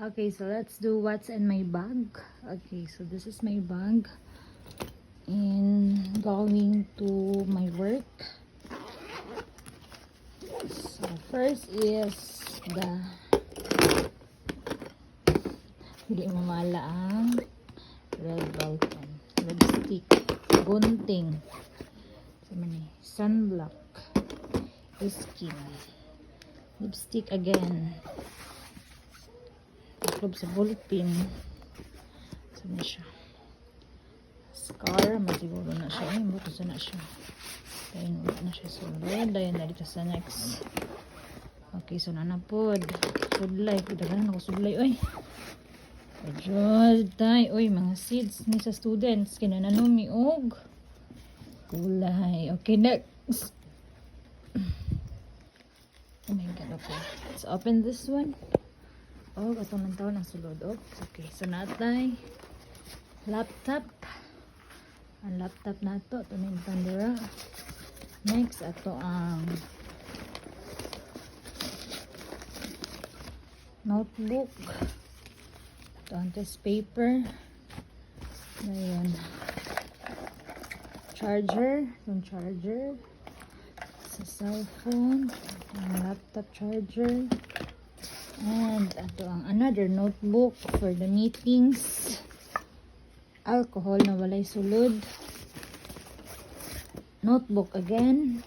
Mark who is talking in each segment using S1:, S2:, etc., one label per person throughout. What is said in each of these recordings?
S1: Okay, so let's do what's in my bag. Okay, so this is my bag. And going to my work. So first is the hindi mamala ang red button, red stick, gunting, sunblock, skin, lipstick again, taklob sa ballpen, sana siya, mascara, masiguro na siya, buto sana siya, dahil wala na siya sulod, dahil na dito sa next. Okay, so nanapod, sudlay, pagdaganan ako sudlay, oy, Ajod tay, oy mga seeds ni sa students kinananomi og kulay. Okay, next. Oh my god, okay. Let's open this one. Oh, atong nang taon ang sulod. Oh, okay. So natay laptop. Ang laptop nato to ning tandera. Next ato ang notebook. Test paper. Ayan. Charger. Yung charger. Sa cellphone. Yung laptop charger. And ito ang another notebook for the meetings. Alcohol na walay sulod. Notebook again.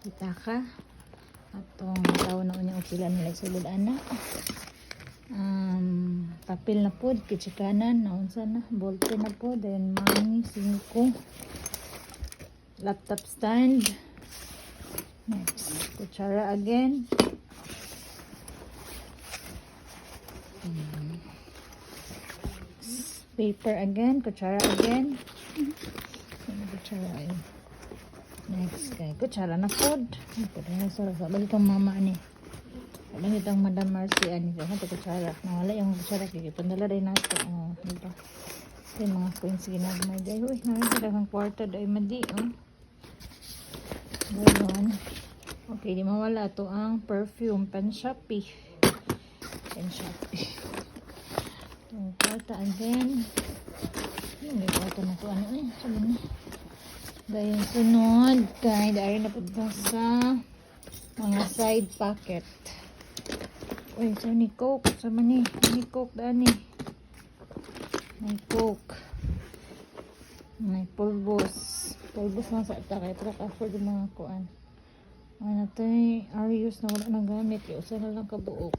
S1: Kita ka. Atong tao na unya og sila nila sulod ana. Papel na po, kichikanan, naunsa na, ballpen na po, then money, 5, laptop stand, next, kutsara again, paper again, kutsara again, kutsara again. Next, kay kutsara na po, balik ang mama ni. Wala itong Madam Marcy ani sa kutsara. Nawala yung kutsara kaya pandala rin nato. Oh, dito. Ito mga coins ginagmay dahil. Uy, nakakita kang kwarta dahil madi. Oh. Ganon. Okay, di mawala ito ang perfume. Shopee. Shopee. Itong kwarta again. May kwarta na ito. Ano eh? Sabi na. Dahil sunod. Kaya dahil na po sa mga side pocket. Uy, so ni Coke. Sama ni Coke dani. May Coke. May pulbos. Pulbos lang sa ata. Kaya para ka-afford yung mga kuan. Ano ito Arius na wala nang gamit. Usa na lang kabuok.